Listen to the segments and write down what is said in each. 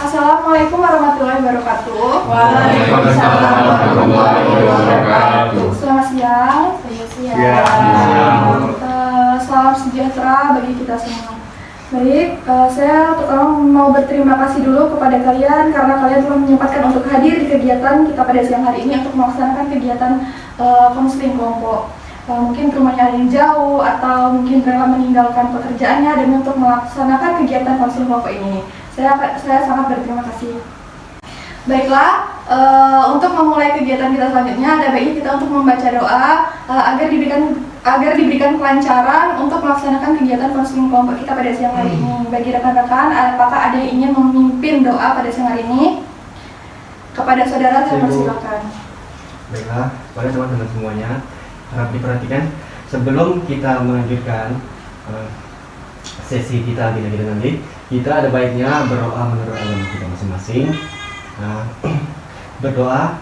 Assalamualaikum warahmatullahi wabarakatuh. Waalaikumsalam warahmatullahi wabarakatuh. Selamat siang. Salam sejahtera bagi kita semua. Baik, saya pertama mau berterima kasih dulu kepada kalian karena kalian telah menyempatkan untuk hadir di kegiatan kita pada siang hari ini untuk melaksanakan kegiatan konseling kelompok. Mungkin rumahnya ada yang jauh atau mungkin rela meninggalkan pekerjaannya demi untuk melaksanakan kegiatan konseling kelompok ini. Saya sangat berterima kasih. Baiklah, untuk memulai kegiatan kita selanjutnya ada baiknya kita untuk membaca doa agar diberikan kelancaran untuk melaksanakan kegiatan konseling kelompok kita pada siang hari ini. Bagi rekan-rekan, apakah ada yang ingin memimpin doa pada siang hari ini? Kepada saudara saya persilakan. Baiklah, pada teman-teman semuanya, harap diperhatikan sebelum kita melanjutkan sesi kita nanti, kita ada baiknya berdoa menurut agama kita masing-masing. Berdoa,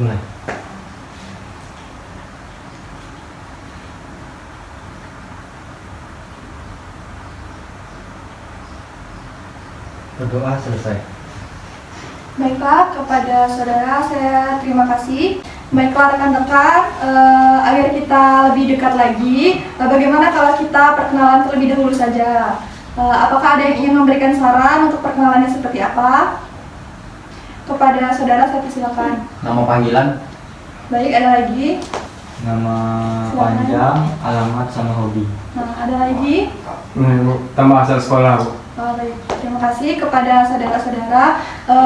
mulai. Berdoa selesai. Baiklah, kepada saudara saya terima kasih. Baiklah rekan-rekan, agar kita lebih dekat lagi, bagaimana kalau kita perkenalan terlebih dahulu saja? Apakah ada yang ingin memberikan saran untuk perkenalannya seperti apa? Kepada saudara saya persilakan. Nama panggilan? Baik, ada lagi? Nama Silakan. panjang, alamat, sama hobi. Nah, ada lagi? Tambah asal sekolah, Bu. Baik, terima kasih kepada saudara-saudara.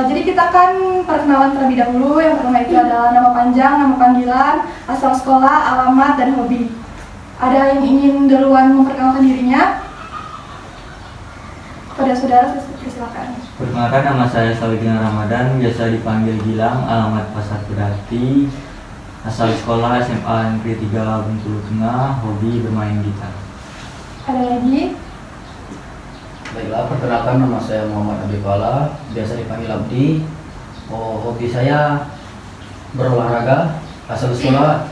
Jadi kita akan perkenalan terlebih dahulu. Yang pertama itu adalah nama panjang, nama panggilan, asal sekolah, alamat, dan hobi. Ada yang ingin duluan memperkenalkan dirinya? Kepada saudara saya persilakan. Perkenalkan, nama saya Sawidina Ramadan, biasa dipanggil Gilang, alamat Pasar Berarti, asal sekolah SMA Negeri 3 Bengkulu Tengah, hobi bermain gitar. Ada lagi? Baiklah, perkenalkan, nama saya Muhammad Abi Fala, biasa dipanggil Abdi. Hobi saya berolahraga, asal sekolah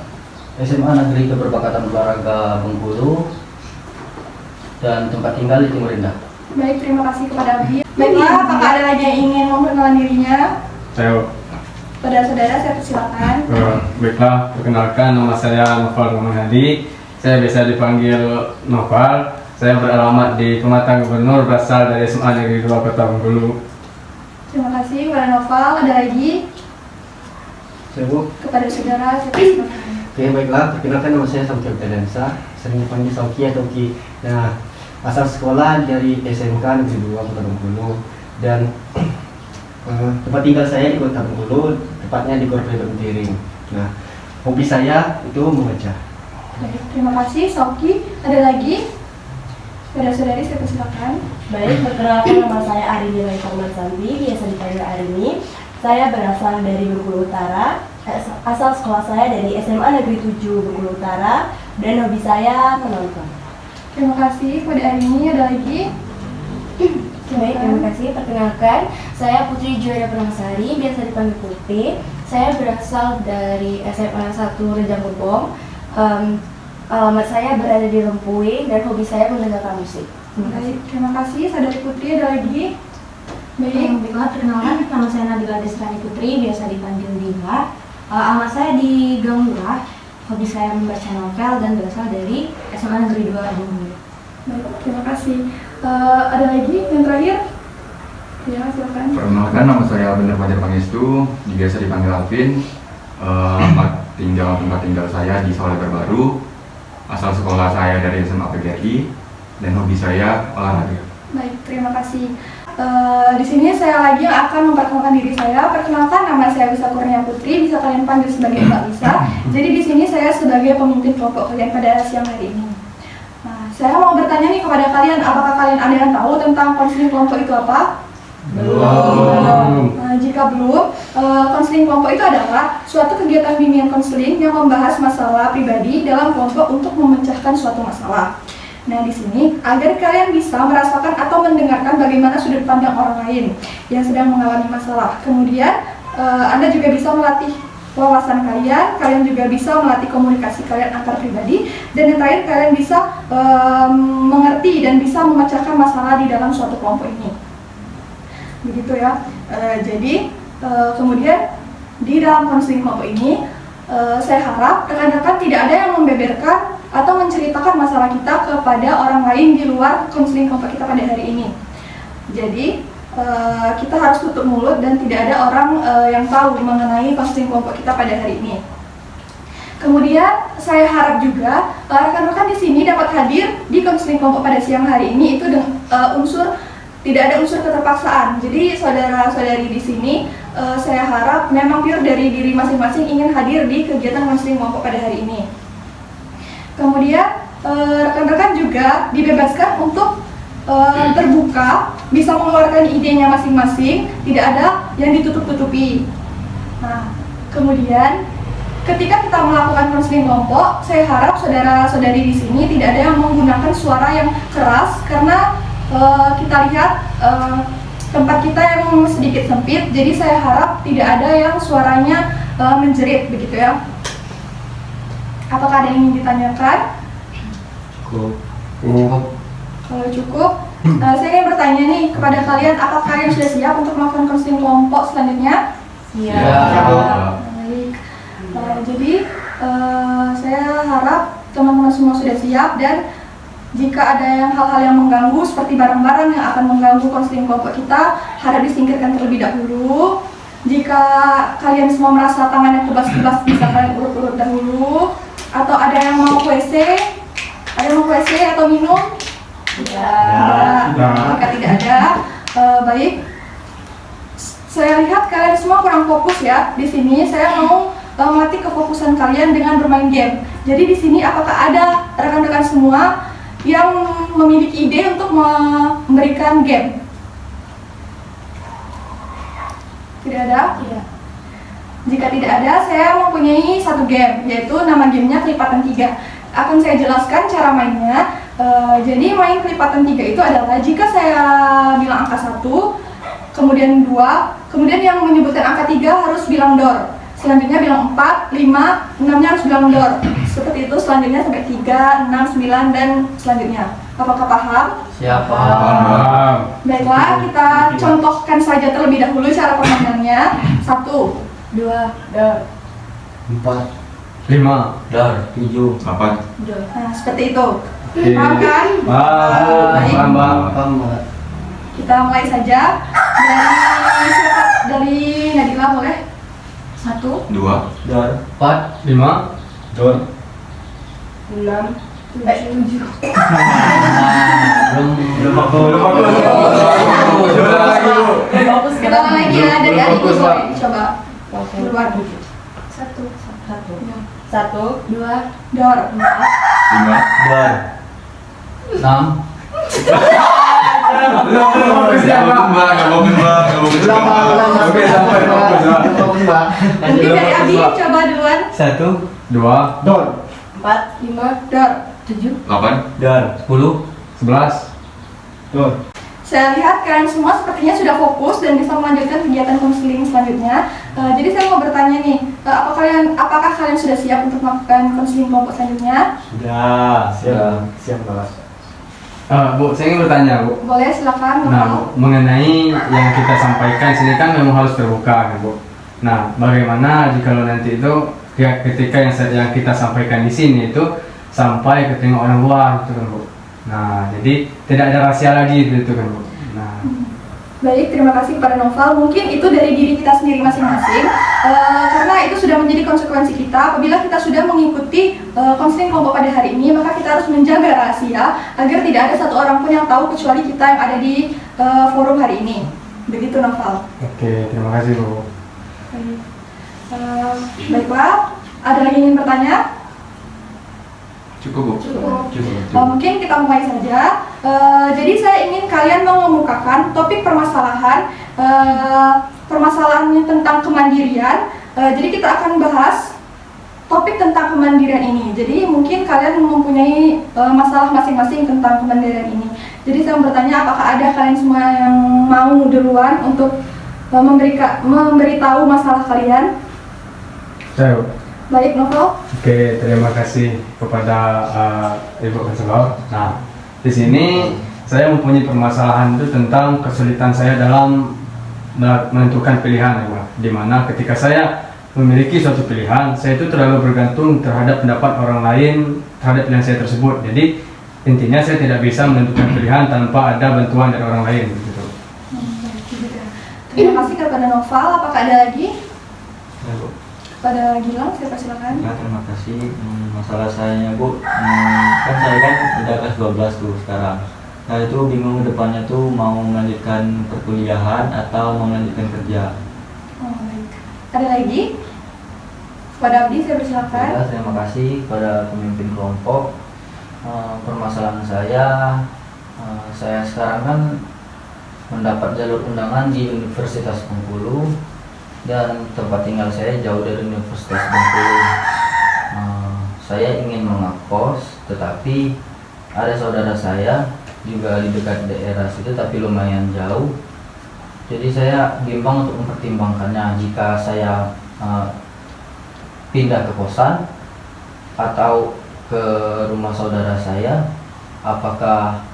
SMA Negeri Keberpakatan Olahraga Bengkulu, dan tempat tinggal di Timur Indah. Baik, terima kasih kepada Abi. Baiklah, apakah ada lagi yang ingin memperkenalkan dirinya? Saya, Pada saudara saya persilakan. baiklah, perkenalkan nama saya Noval Muhammadi. Saya biasa dipanggil Noval. Saya beralamat di Pematang Gubernur, berasal dari SMA Negeri 2 Kota Bengkulu. Terima kasih kepada Noval. Ada lagi? Saya, Bu. Kepada saudara saya persilakan. Oke, baiklah, perkenalkan nama saya Sauki Abdadansa, sering dipanggil Sauki atau Ki. Nah, asal sekolah dari SMK Negeri 2 Kota Bengkulu, dan tempat tinggal saya di Kota Bengkulu, tepatnya di Korpri Bentiring. Nah, hobi saya itu membaca. Baik, terima kasih Sauki. Ada lagi? Kepada saudari saya persilakan. Baik, perkenalkan, nama saya Arini Laifahman Sambi, biasa dipanggil Arini. Saya berasal dari Bengkulu Utara, asal sekolah saya dari SMA Negeri 7 Bengkulu Utara, dan hobi saya menonton. Terima kasih kepada Arini. Ada lagi? Baik, terima kasih. Perkenalkan, saya Putri Juwada Permasari, biasa dipanggil Putri. Saya berasal dari SMA 1 Rejang Gebong. Alamat saya berada di Rempuing dan hobi saya mendengarkan musik. Baik, terima kasih. Saudari Putri, ada lagi? Baik. Baiklah, perkenalkan, nama saya Nabila Desrani Putri, biasa dipanggil Dinda. Alamat saya di Gang Murah. Hobi saya membaca novel dan berasal dari SMA Negeri 2 Bengkulu. Baik, terima kasih. Ada lagi yang terakhir? Ya, silakan. Perkenalkan, nama saya Bener Fajar Pangestu, biasa dipanggil Alvin. Tempat tinggal saya di Sawallebar Baru. Asal sekolah saya dari SMA PGRI, dan hobi saya olahraga. Baik, terima kasih. Di sini saya lagi yang akan memperkenalkan diri saya. Perkenalkan, nama saya Wisa Kurnia Putri, bisa kalian panggil sebagai Mbak Wisa. Jadi di sini saya sebagai pemimpin kelompok kalian pada siang hari ini. Nah, saya mau bertanya nih kepada kalian, apakah kalian ada yang tahu tentang konseling kelompok itu apa? Belum. Jika belum, konseling kelompok itu adalah suatu kegiatan bimbingan konseling yang membahas masalah pribadi dalam kelompok untuk memecahkan suatu masalah. Nah, di sini agar kalian bisa merasakan atau mendengarkan bagaimana sudut pandang orang lain yang sedang mengalami masalah. Kemudian, Anda juga bisa melatih wawasan kalian juga bisa melatih komunikasi kalian antar pribadi, dan yang terakhir kalian bisa mengerti dan bisa memecahkan masalah di dalam suatu kelompok ini. begitu ya. Jadi kemudian di dalam konseling kelompok ini saya harap rekan-rekan tidak ada yang membeberkan atau menceritakan masalah kita kepada orang lain di luar konseling kelompok kita pada hari ini. Jadi kita harus tutup mulut dan tidak ada orang yang tahu mengenai konseling kelompok kita pada hari ini. Kemudian saya harap juga rekan-rekan di sini dapat hadir di konseling kelompok pada siang hari ini itu dengan tidak ada unsur keterpaksaan. Jadi saudara-saudari di sini saya harap memang pure dari diri masing-masing ingin hadir di kegiatan konseling kelompok pada hari ini. Kemudian rekan-rekan juga dibebaskan untuk terbuka, bisa mengeluarkan idenya masing-masing, tidak ada yang ditutup-tutupi. Nah, kemudian ketika kita melakukan konseling kelompok, saya harap saudara-saudari di sini tidak ada yang menggunakan suara yang keras karena kita lihat tempat kita yang sedikit sempit, jadi saya harap tidak ada yang suaranya menjerit begitu ya. Apakah ada yang ingin ditanyakan? Cukup. Kalau cukup, saya ingin bertanya nih kepada kalian, apakah kalian sudah siap untuk melakukan konseling kelompok selanjutnya? Baik. Jadi saya harap teman-teman semua sudah siap, dan jika ada hal-hal yang mengganggu seperti barang-barang yang akan mengganggu konseling kelompok kita, harap disingkirkan terlebih dahulu. Jika kalian semua merasa tangannya kebas-kebas, bisa kalian urut-urut dahulu. Atau ada yang mau ke WC? Ada yang mau ke WC atau minum? Jika tidak ada, baik. Saya lihat kalian semua kurang fokus ya. Di sini saya mau melatih kefokusan kalian dengan bermain game. Jadi di sini apakah ada rekan-rekan semua yang memiliki ide untuk memberikan game? Tidak ada? Tidak. Jika tidak ada, saya mempunyai satu game, yaitu nama gamenya Kelipatan 3. Akan saya jelaskan cara mainnya. Jadi main Kelipatan 3 itu adalah jika saya bilang angka 1, kemudian 2, kemudian yang menyebutkan angka 3 harus bilang door. Selanjutnya bilang 4, 5, 6-nya harus bilang door. Seperti itu selanjutnya sampai 3, 6, 9, dan selanjutnya. Apakah paham? Siapa? Baiklah, kita contohkan saja terlebih dahulu cara permainannya. 1, 2, door. 4, 5, dar, 7, 8. Nah, seperti itu. Paham kan? Paham. Kita mulai saja. Dari Nadila boleh? 1, 2. dar, 4. 5, Dor. 6, 7. Belum Kita ulang lagi ya, dari adik boleh dicoba. Duluan. 1, 2, Door. 5. dar, 6. Oke, sampai fokus, Mbak. Nanti dari Abi coba duluan. 1, 2, Dor. 4, 5, Door. 8. dar, 10, 11. Dor. Saya lihat kalian semua sepertinya sudah fokus dan bisa melanjutkan kegiatan konseling selanjutnya. Jadi saya mau bertanya nih, apakah kalian sudah siap untuk melakukan konseling kelompok selanjutnya? Sudah. Siap kelas. Bu, saya ingin bertanya, Bu. Boleh, silakan. Nah, Bu, mengenai yang kita sampaikan sini kan memang harus terbuka, Bu. Nah, bagaimana jika nanti itu ketika yang kita sampaikan di sini itu sampai ke telinga orang luar, gitu kan, Bu. Nah, jadi tidak ada rahasia lagi gitu kan, Bu. Nah, Baik, terima kasih kepada Noval. Mungkin itu dari diri kita sendiri masing-masing, karena itu sudah menjadi konsekuensi kita. Apabila kita sudah mengikuti konseling kelompok pada hari ini, maka kita harus menjaga rahasia agar tidak ada satu orang pun yang tahu kecuali kita yang ada di forum hari ini. Begitu, Noval. oke, terima kasih, Bu. Baik. Baiklah, ada lagi yang ingin bertanya? Cukup, Bu. Mungkin kita mulai saja. Jadi saya ingin kalian mengemukakan topik permasalahannya tentang kemandirian. Jadi kita akan bahas topik tentang kemandirian ini. Jadi mungkin kalian mempunyai masalah masing-masing tentang kemandirian ini. Jadi saya bertanya, apakah ada kalian semua yang mau duluan untuk memberitahu masalah kalian? Saya, Bu. Baik, Novel. Oke, terima kasih kepada Ibu Konselor. Nah, di sini saya mempunyai permasalahan itu tentang kesulitan saya dalam menentukan pilihan ya Pak. Dimana ketika saya memiliki suatu pilihan, saya itu terlalu bergantung terhadap pendapat orang lain terhadap pilihan saya tersebut. Jadi intinya saya tidak bisa menentukan pilihan tanpa ada bantuan dari orang lain gitu. Terima kasih kepada Noval. Apakah ada lagi? Ya, Bu. Kepada Gilang, siapa silakan. Ya, terima kasih. Masalah sayanya Bu, kan saya kan udah kelas 12 tuh sekarang. Saya itu bingung ke depannya tuh mau melanjutkan perkuliahan atau mau melanjutkan kerja. Oh, baik. Ada lagi? Kepada Abdi, saya persilakan. Ya, terima kasih kepada pemimpin kelompok. Permasalahan saya sekarang kan mendapat jalur undangan di Universitas Bengkulu dan tempat tinggal saya jauh dari Universitas Bengkulu. Saya ingin mengekos, tetapi ada saudara saya juga di dekat daerah situ tapi lumayan jauh. Jadi saya bimbang untuk mempertimbangkannya jika saya pindah ke kosan atau ke rumah saudara saya, apakah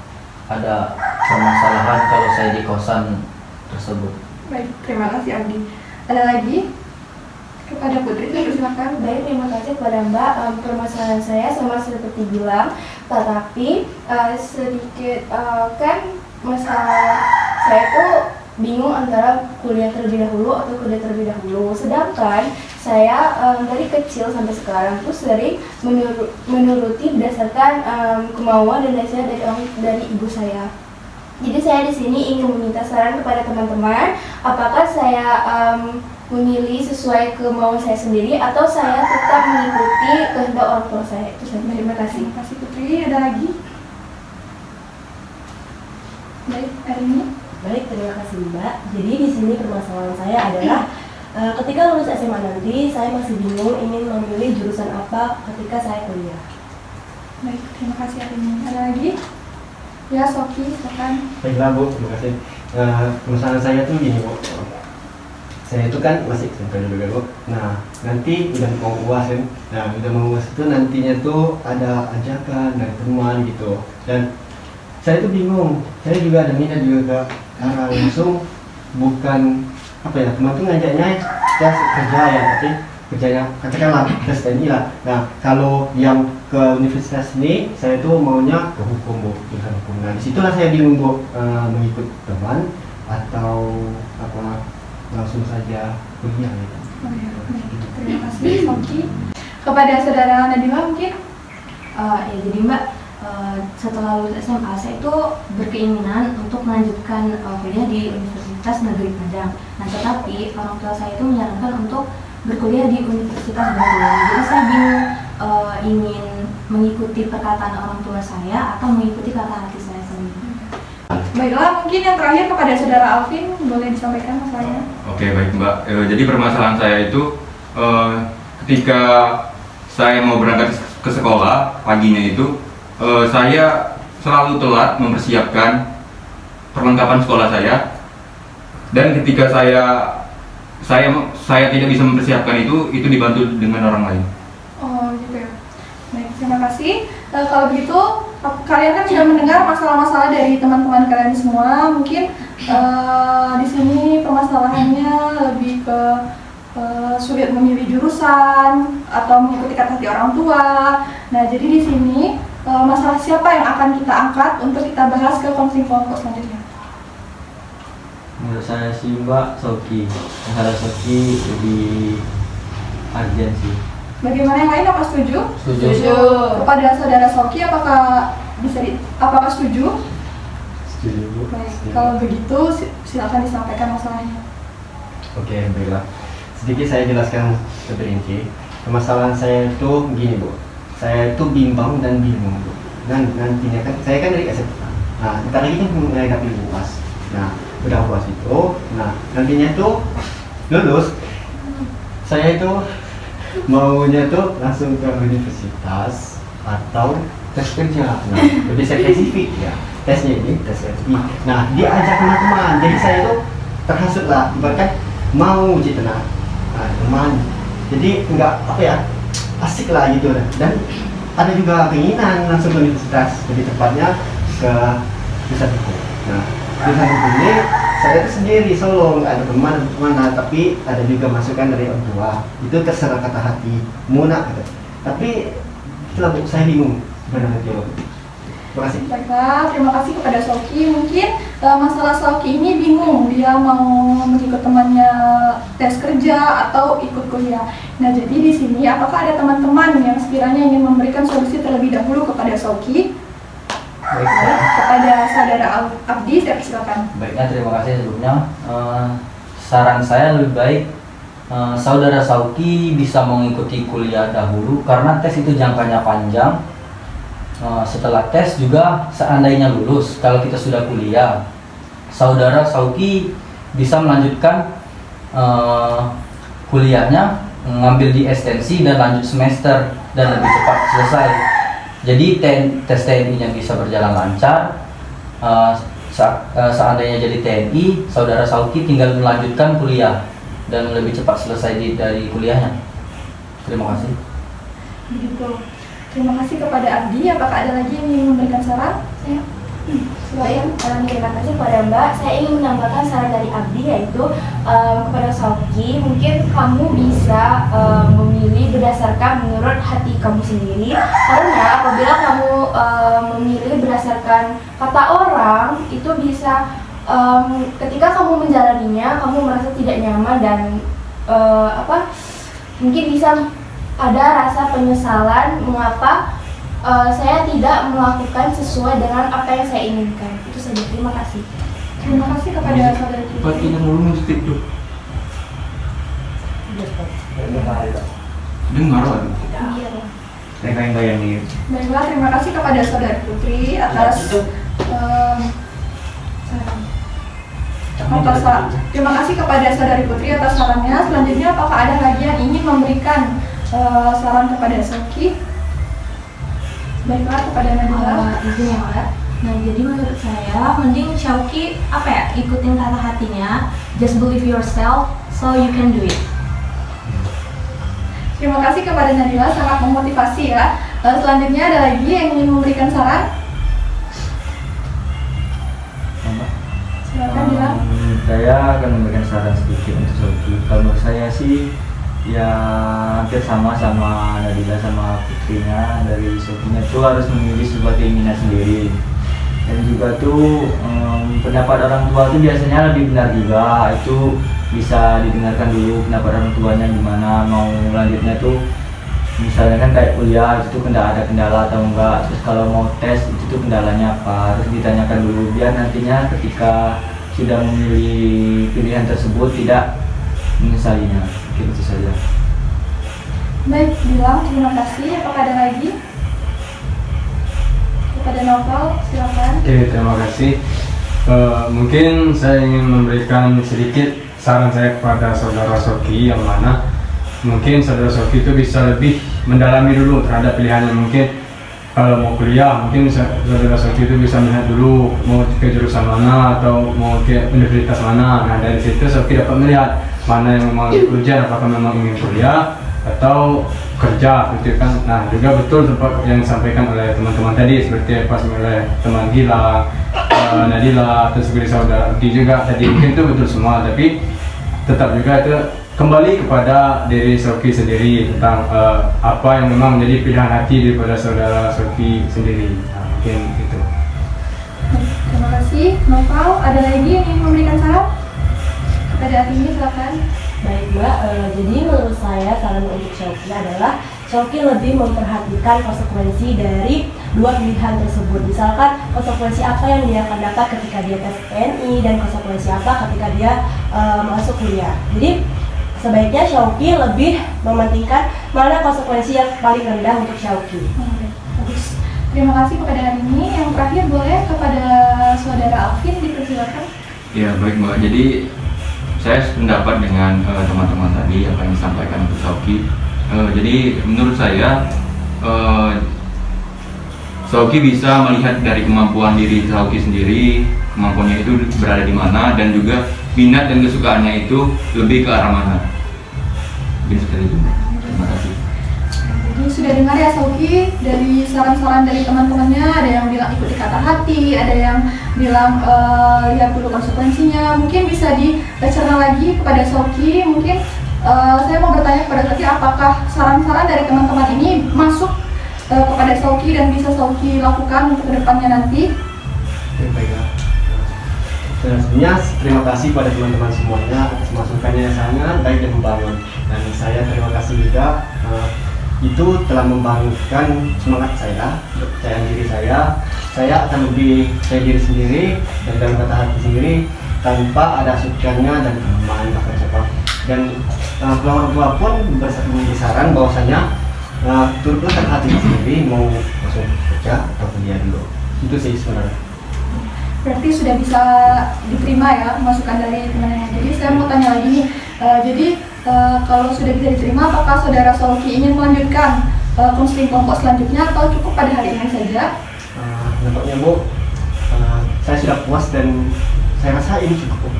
ada permasalahan kalau saya di kosan tersebut? Baik, terima kasih Abdi. Ada lagi? Kepada Putri, saya persilakan. Baik, terima kasih kepada Mbak. Permasalahan saya sama seperti Gilang, tetapi sedikit kan masalah saya tuh bingung antara kuliah terlebih dahulu atau kerja terlebih dahulu. Sedangkan saya dari kecil sampai sekarang tuh sering menuruti berdasarkan kemauan dan nasihat dari ibu saya. Jadi saya di sini ingin meminta saran kepada teman-teman, apakah saya memilih sesuai kemauan saya sendiri atau saya tetap mengikuti kehendak orang tua saya. Itu saja. Terima kasih. Terima kasih Putri. Ada lagi? Baik, Arini. Baik, terima kasih Mbak. Jadi di sini permasalahan saya adalah ketika lulus SMA nanti saya masih bingung ingin memilih jurusan apa ketika saya kuliah. Baik, terima kasih Arini. Ada lagi? Ya, Soki, silakan. Baiklah Bu, terima kasih. Permasalahan saya tuh gini Bu, saya itu kan masih SMP juga Bu. Nah, nanti udah mau UAS kan. Nah, udah mau UAS itu nantinya tuh ada ajakan dari teman gitu. Dan saya tuh bingung. Saya juga ada minat juga ke arah langsung, bukan apa ya, teman tuh ngajaknya tes kerja ya, tapi kerjanya katakanlah tes TNI lah. Nah, kalau yang ke universitas ini, saya tuh maunya ke hukum Bu, jurusan hukum. Nah, disitulah saya bingung Bu, mengikut teman atau apa langsung saja kuliah gitu. Oh, ya. Baik, terima kasih Soki. Kepada saudara Nadila mungkin? Ya jadi Mbak, setelah lulus SMA saya itu berkeinginan untuk melanjutkan kuliah di Universitas Negeri Padang. Nah tetapi orang tua saya itu menyarankan untuk berkuliah di Universitas Bandung. Jadi saya bingung ingin mengikuti perkataan orang tua saya atau mengikuti kata hati saya sendiri. Baiklah, mungkin yang terakhir kepada saudara Alvin, boleh disampaikan masalahnya. Oke, baik Mbak. Jadi permasalahan saya itu ketika saya mau berangkat ke sekolah paginya itu saya selalu telat mempersiapkan perlengkapan sekolah saya, dan ketika saya tidak bisa mempersiapkan itu dibantu dengan orang lain. Oh gitu ya. Baik, terima kasih. Kalau begitu kalian kan sudah mendengar masalah-masalah dari teman-teman kalian semua. Mungkin di sini permasalahannya lebih ke sulit memilih jurusan atau mengikuti kata hati orang tua. Nah, jadi di sini masalah siapa yang akan kita angkat untuk kita bahas ke konseling kelompok selanjutnya? Menurut saya sih Mbak, Soki. Masalah Soki lebih urgent sih. Bagaimana yang lain, apa setuju? Setuju. Kepada saudara Soki, apakah apakah setuju? Setuju Bu. Baik, kalau begitu silakan disampaikan masalahnya. Oke, baiklah. Sedikit saya jelaskan seperinci. Permasalahan saya itu begini Bu. Saya itu bimbang dan bingung Bu. Dan nantinya kan saya kan dari SMA. Nah, ntar lagi kan menghadapi UAS. Nah, udah UAS itu, nah nantinya tuh lulus. Saya itu maunya tuh langsung ke universitas atau tes kerja. Nah, lebih spesifik ya. Tesnya ini tes SI. Nah, diajak teman-teman. Jadi saya itu terhasut lah. Ibaratkan mau gitu nah teman. Jadi enggak apa ya, asik lah gitu. Dan ada juga keinginan langsung ke universitas. Lebih tepatnya ke jurusan hukum. Nah, jurusan hukum ini saya itu sendiri solo, nggak ada teman kemana, tapi ada juga masukan dari orang tua. Itu terserah kata hati, muna gitu. Tapi itulah Bu, saya bingung sebenarnya Tio. Terima kasih. Baiklah, terima kasih kepada Soki. Mungkin masalah Soki ini bingung, dia mau mengikut temannya tes kerja atau ikut kuliah. Nah, jadi di sini apakah ada teman-teman yang sekiranya ingin memberikan solusi terlebih dahulu kepada Soki? Baik. Kepada saudara Abdi, saya persilakan. Baiknya, terima kasih sebelumnya. Saran saya lebih baik saudara Sauki bisa mengikuti kuliah dahulu karena tes itu jangkanya panjang. Setelah tes juga seandainya lulus, kalau kita sudah kuliah, saudara Sauki bisa melanjutkan kuliahnya, ngambil di ekstensi dan lanjut semester dan lebih cepat selesai. Jadi tes TNI-nya bisa berjalan lancar. Seandainya jadi TNI, saudara Sauki tinggal melanjutkan kuliah dan lebih cepat selesai dari kuliahnya. Terima kasih. Begitu. Terima kasih kepada Abdi. Apakah ada lagi yang ingin memberikan saran? Baik, terima kasih kepada Mbak. Saya ingin menambahkan saran dari Abdi, yaitu kepada Sauki, mungkin kamu bisa memilih berdasarkan menurut hati kamu sendiri. Karena apabila kamu memilih berdasarkan kata orang, itu bisa ketika kamu menjalaninya, kamu merasa tidak nyaman dan mungkin bisa ada rasa penyesalan mengapa saya tidak melakukan sesuai dengan apa yang saya inginkan. Itu saja. Terima kasih. Terima kasih kepada saudara Kiki. Patinya dulu musik tuh. Dengar lah. Mereka yang bayangin. Baiklah, terima kasih kepada saudara Putri atas terima kasih kepada saudari Putri atas sarannya. Selanjutnya, apakah ada lagi yang ingin memberikan saran kepada Soki? Baiklah, kepada Nabila. Izin ya Mbak. Nah, jadi menurut saya mending Syauki ikutin kata hatinya, just believe yourself so you can do it. Terima kasih kepada Nabila, sangat memotivasi ya. Selanjutnya ada lagi yang ingin memberikan saran? Silakan bilang. Saya akan memberikan saran sedikit untuk Soki. Kalau menurut saya sih ya hampir sama Nabila sama Putrinya. Dari Sokinya itu harus memilih sebuah keinginan sendiri, dan juga tuh pendapat orang tua itu biasanya lebih benar juga. Itu bisa didengarkan dulu pendapat orang tuanya gimana mau lanjutnya tuh. Misalnya kan kayak kuliah itu ada kendala atau enggak, terus kalau mau tes itu tuh kendalanya apa, harus ditanyakan dulu biar nantinya ketika sudah memilih pilihan tersebut tidak menyesalinya. Mungkin itu saja. Baik, bilang terima kasih. Apakah ada lagi? Kepada Novel, silakan. Oke, terima kasih. Mungkin saya ingin memberikan sedikit saran saya kepada saudara Soki, yang mana mungkin saudara Soki itu bisa lebih mendalami dulu terhadap pilihannya. Mungkin kalau mau kuliah, mungkin saudara Soki itu bisa melihat dulu mau ke jurusan mana atau mau ke universitas mana. Nah, dari situ Soki dapat melihat mana yang memang ujian, apakah memang ingin kuliah atau kerja, gitu kan. Nah, juga betul seperti yang disampaikan oleh teman-teman tadi, seperti pas oleh teman Gila, Nadila, atau seperti saudara Abdi juga tadi, mungkin itu betul semua, tapi tetap juga itu kembali kepada diri Soki sendiri tentang apa yang memang menjadi pilihan hati daripada saudara Soki sendiri. Nah, mungkin itu. Terima kasih. Novel, ada lagi yang ingin memberikan saran? Kepada ini silakan. Baik Mbak, jadi menurut saya saran untuk Syauki adalah Syauki lebih memperhatikan konsekuensi dari dua pilihan tersebut. Misalkan konsekuensi apa yang dia akan dapat ketika dia tes TNI dan konsekuensi apa ketika dia masuk kuliah. Jadi sebaiknya Syauki lebih mementingkan mana konsekuensi yang paling rendah untuk Syauki. Bagus. Terima kasih kepada hari ini. Yang terakhir boleh kepada saudara Alvin dipersilakan. Ya baik Mbak, jadi saya sependapat dengan teman-teman tadi apa yang disampaikan untuk Sauki. Jadi menurut saya Sauki bisa melihat dari kemampuan diri Sauki sendiri, kemampuannya itu berada di mana, dan juga minat dan kesukaannya itu lebih ke arah mana. Mungkin seperti itu. Terima kasih. Jadi sudah dengar ya Sauki, dari saran-saran dari teman-temannya, ada yang bilang ikuti kata hati, ada yang bilang lihat dulu konsekuensinya. Mungkin bisa dicerna lagi kepada Sauki. Mungkin saya mau bertanya kepada Sauki, apakah saran-saran dari teman-teman ini masuk kepada Sauki dan bisa Sauki lakukan untuk kedepannya nanti? Oke, baiklah. Sebenarnya terima kasih pada teman-teman semuanya atas masukannya yang sangat baik dan membangun. Dan saya terima kasih juga itu telah membangunkan semangat saya, kepercayaan diri saya. Saya akan lebih saya diri sendiri dan dalam kata hati sendiri tanpa ada asukannya dan kelemahan bahkan siapa. Dan orang tua pun memberi saran bahwasanya turutlah kata hati sendiri mau masuk kerja atau kuliah dulu. Itu sih sebenarnya. Berarti sudah bisa diterima ya masukan dari teman-teman. Jadi saya mau tanya lagi nih, kalau sudah bisa diterima, apakah saudara Sauki ingin melanjutkan konseling kelompok selanjutnya atau cukup pada hari ini saja? Nampaknya Bu, saya sudah puas dan saya rasa ini cukup.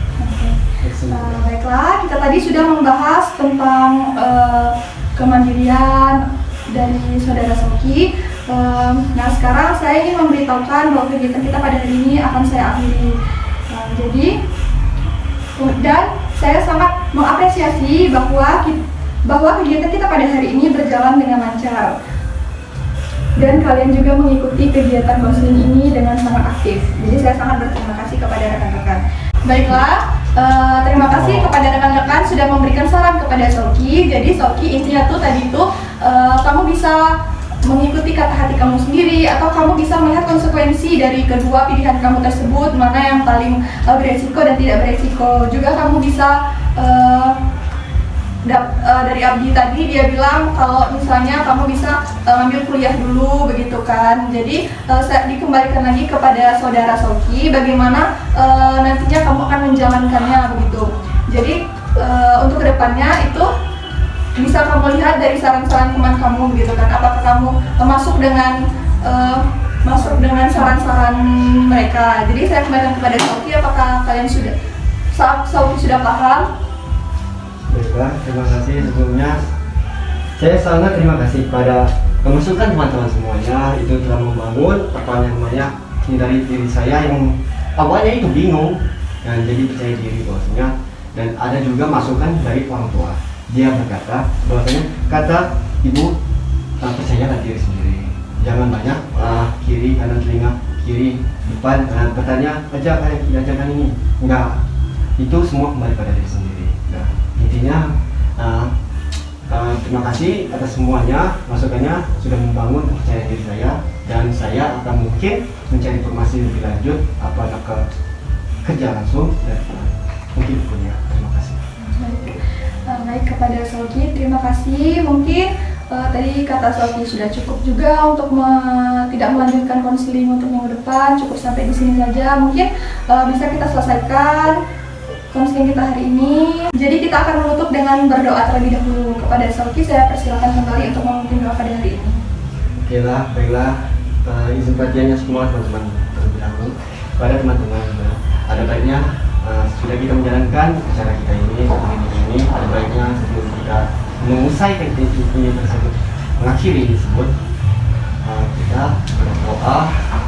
Baiklah, kita tadi sudah membahas tentang kemandirian dari saudara Sauki. Nah sekarang saya ingin memberitahukan bahwa kegiatan kita pada hari ini akan saya akhiri. Dan saya sangat mengapresiasi bahwa kegiatan kita pada hari ini berjalan dengan lancar. Dan kalian juga mengikuti kegiatan konseling ini dengan sangat aktif. Jadi saya sangat berterima kasih kepada rekan-rekan. Baiklah, terima kasih kepada rekan-rekan sudah memberikan saran kepada Sauki. Jadi Sauki intinya tuh tadi tuh kamu bisa mengikuti kata hati kamu sendiri atau kamu bisa melihat konsekuensi dari kedua pilihan kamu tersebut, mana yang paling beresiko dan tidak beresiko. Juga kamu bisa dari Abdi tadi dia bilang kalau misalnya kamu bisa ngambil kuliah dulu begitu kan. Jadi saya dikembalikan lagi kepada saudara Sauki bagaimana nantinya kamu akan menjalankannya begitu. Jadi untuk kedepannya itu bisa kamu lihat dari saran-saran teman kamu gitu kan, apakah kamu masuk dengan saran-saran mereka. Jadi saya kembalikan kepada Sauki, apakah kalian Sauki sudah paham? Baiklah, terima kasih sebelumnya. Saya sangat terima kasih kepada masukan teman-teman semuanya, itu telah membangun pertanyaan dari diri saya yang awalnya itu bingung dan jadi percaya diri bahwasanya. Dan ada juga masukan dari orang tua. Dia berkata bahwasanya kata ibu percayalah diri sendiri, jangan banyak kiri kanan telinga, kiri depan kanan bertanya ajakan ini enggak, itu semua kembali pada diri sendiri. Nah intinya terima kasih atas semuanya masukannya, sudah membangun kepercayaan diri saya, dan saya akan mungkin mencari informasi lebih lanjut apakah ke kerja langsung dan mungkin kuliah. Terima kasih. Baik, kepada Sauki terima kasih. Mungkin tadi kata Sauki sudah cukup juga untuk tidak melanjutkan konseling untuk minggu depan, cukup sampai di sini saja. Mungkin bisa kita selesaikan konseling kita hari ini. Jadi kita akan menutup dengan berdoa terlebih dahulu. Kepada Sauki saya persilakan kembali untuk memimpin doa pada hari ini. Oke lah, baiklah. Izin perhatiannya semua teman-teman terlebih dahulu. Pada teman-teman, ada baiknya sudah kita menjalankan acara kita ini ada baiknya sebelum kita mengusai ini tersebut, mengakhiri tersebut, kita berdoa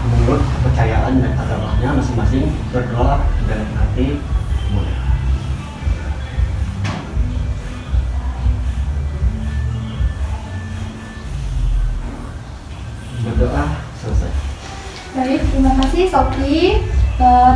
menurut kepercayaan dan agamanya masing-masing, berdoa dalam hati boleh. Berdoa selesai. Baik, terima kasih Sauki.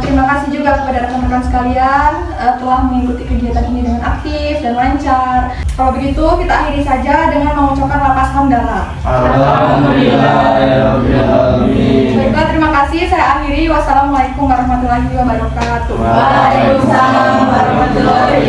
Terima kasih juga kepada rekan-rekan sekalian telah mengikuti kegiatan ini dengan aktif dan lancar. Kalau begitu kita akhiri saja dengan mengucapkan lapas hamdalah. Alhamdulillahirobbilalamin. Baiklah, terima kasih. Saya akhiri. Wassalamualaikum warahmatullahi wabarakatuh. Waalaikumsalam warahmatullahi